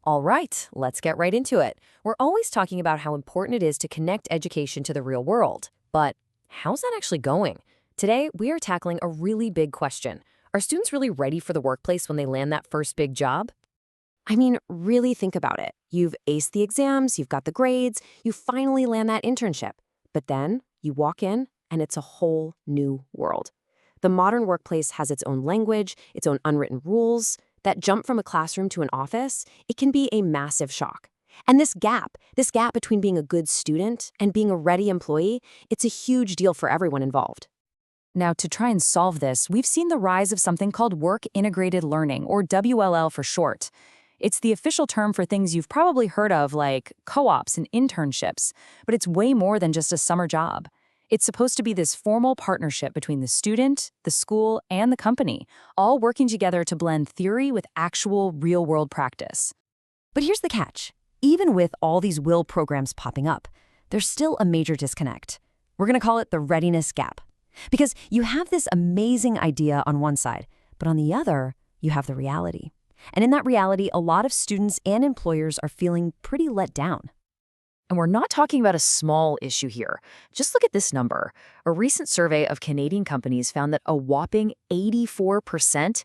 All right, let's get right into it. We're always talking about how important it is to connect education to the real world. But how's that actually going? Today, we are tackling a really big question. Are students really ready for the workplace when they land that first big job? I mean, really think about it. You've aced the exams, you've got the grades, you finally land that internship. But then you walk in and it's a whole new world. The modern workplace has its own language, its own unwritten rules. That jump from a classroom to an office, it can be a massive shock. And this gap between being a good student and being a ready employee, it's a huge deal for everyone involved. Now, to try and solve this, we've seen the rise of something called work integrated learning, or WLL for short. It's the official term for things you've probably heard of, like co-ops and internships, but it's way more than just a summer job. It's supposed to be this formal partnership between the student, the school, and the company, all working together to blend theory with actual real-world practice. But here's the catch. Even with all these WIL programs popping up, there's still a major disconnect. We're going to call it the readiness gap. Because you have this amazing idea on one side, but on the other, you have the reality. And in that reality, a lot of students and employers are feeling pretty let down. And we're not talking about a small issue here. Just look at this number. A recent survey of Canadian companies found that a whopping 84%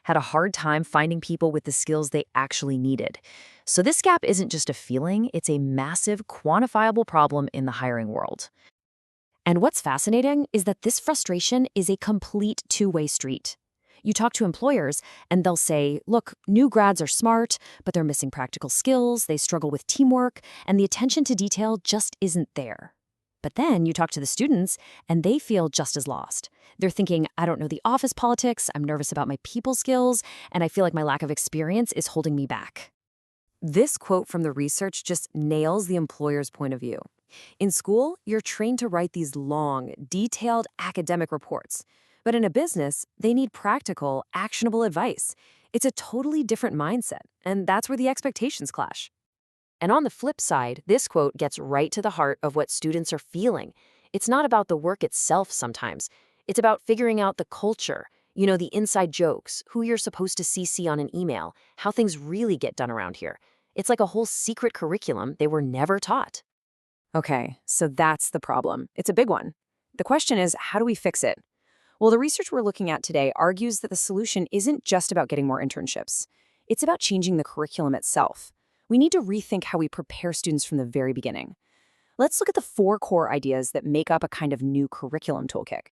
had a hard time finding people with the skills they actually needed. So this gap isn't just a feeling, it's a massive, quantifiable problem in the hiring world. And what's fascinating is that this frustration is a complete two-way street. You talk to employers, and they'll say, look, new grads are smart, but they're missing practical skills, they struggle with teamwork, and the attention to detail just isn't there. But then you talk to the students, and they feel just as lost. They're thinking, I don't know the office politics, I'm nervous about my people skills, and I feel like my lack of experience is holding me back. This quote from the research just nails the employer's point of view. In school, you're trained to write these long, detailed academic reports. But in a business, they need practical, actionable advice. It's a totally different mindset, and that's where the expectations clash. And on the flip side, this quote gets right to the heart of what students are feeling. It's not about the work itself sometimes. It's about figuring out the culture, the inside jokes, who you're supposed to CC on an email, how things really get done around here. It's like a whole secret curriculum they were never taught. Okay, so that's the problem. It's a big one. The question is, how do we fix it? Well, the research we're looking at today argues that the solution isn't just about getting more internships. It's about changing the curriculum itself. We need to rethink how we prepare students from the very beginning. Let's look at the 4 core ideas that make up a kind of new curriculum toolkit.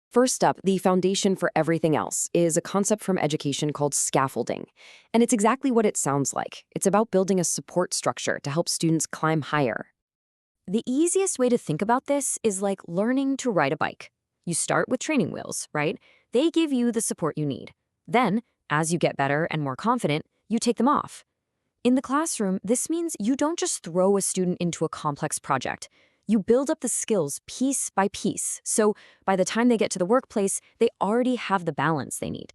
First up, the foundation for everything else is a concept from education called scaffolding. And it's exactly what it sounds like. It's about building a support structure to help students climb higher. The easiest way to think about this is like learning to ride a bike. You start with training wheels, right? They give you the support you need. Then, as you get better and more confident, you take them off. In the classroom, this means you don't just throw a student into a complex project. You build up the skills piece by piece, so by the time they get to the workplace, they already have the balance they need.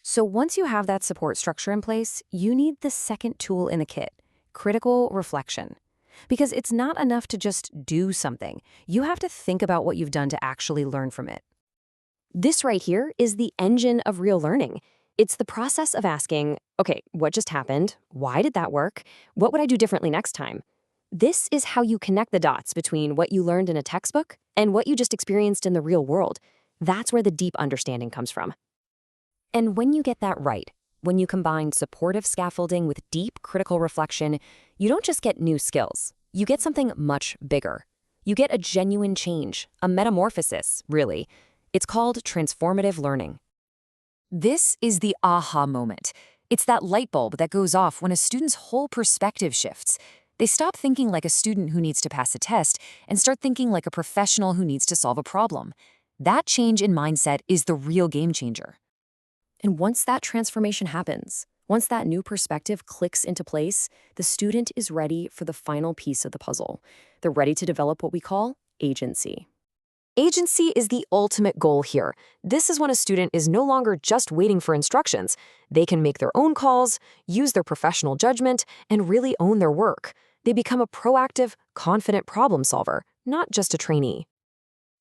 So once you have that support structure in place, you need the second tool in the kit, critical reflection. Because it's not enough to just do something. You have to think about what you've done to actually learn from it. This right here is the engine of real learning. It's the process of asking, okay, what just happened? Why did that work? What would I do differently next time? This is how you connect the dots between what you learned in a textbook and what you just experienced in the real world. That's where the deep understanding comes from. And when you get that right, when you combine supportive scaffolding with deep critical reflection, you don't just get new skills. You get something much bigger. You get a genuine change, a metamorphosis, really. It's called transformative learning. This is the aha moment. It's that light bulb that goes off when a student's whole perspective shifts. They stop thinking like a student who needs to pass a test and start thinking like a professional who needs to solve a problem. That change in mindset is the real game changer. And once that transformation happens, once that new perspective clicks into place, the student is ready for the final piece of the puzzle. They're ready to develop what we call agency. Agency is the ultimate goal here. This is when a student is no longer just waiting for instructions. They can make their own calls, use their professional judgment, and really own their work. They become a proactive, confident problem solver, not just a trainee.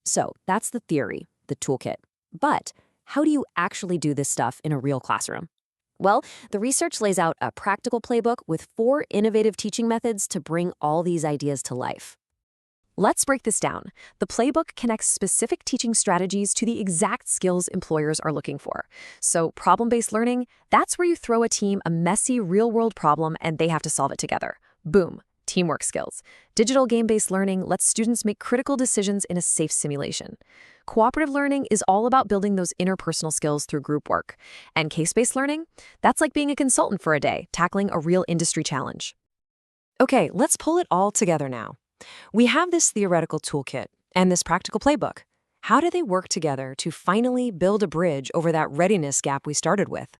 So that's the theory, the toolkit. But how do you actually do this stuff in a real classroom? Well, the research lays out a practical playbook with 4 innovative teaching methods to bring all these ideas to life. Let's break this down. The playbook connects specific teaching strategies to the exact skills employers are looking for. So, problem-based learning, that's where you throw a team a messy real-world problem and they have to solve it together. Boom, teamwork skills. Digital game-based learning lets students make critical decisions in a safe simulation. Cooperative learning is all about building those interpersonal skills through group work. And case-based learning, that's like being a consultant for a day, tackling a real industry challenge. Okay, let's pull it all together now. We have this theoretical toolkit and this practical playbook. How do they work together to finally build a bridge over that readiness gap we started with?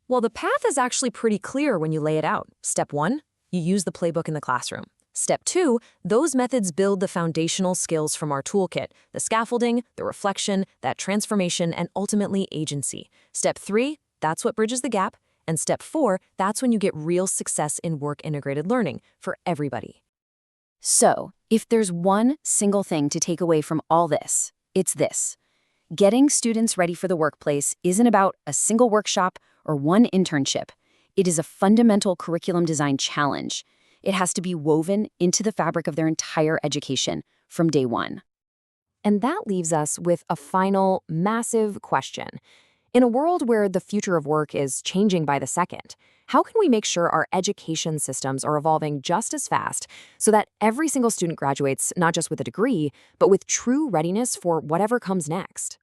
Well, the path is actually pretty clear when you lay it out. Step 1, you use the playbook in the classroom. Step 2, those methods build the foundational skills from our toolkit, the scaffolding, the reflection, that transformation, and ultimately agency. Step 3, that's what bridges the gap. And step 4, that's when you get real success in work-integrated learning for everybody. So, if there's one single thing to take away from all this, it's this. Getting students ready for the workplace isn't about a single workshop or one internship. It is a fundamental curriculum design challenge. It has to be woven into the fabric of their entire education from day one. And that leaves us with a final, massive question. In a world where the future of work is changing by the second, how can we make sure our education systems are evolving just as fast so that every single student graduates not just with a degree, but with true readiness for whatever comes next?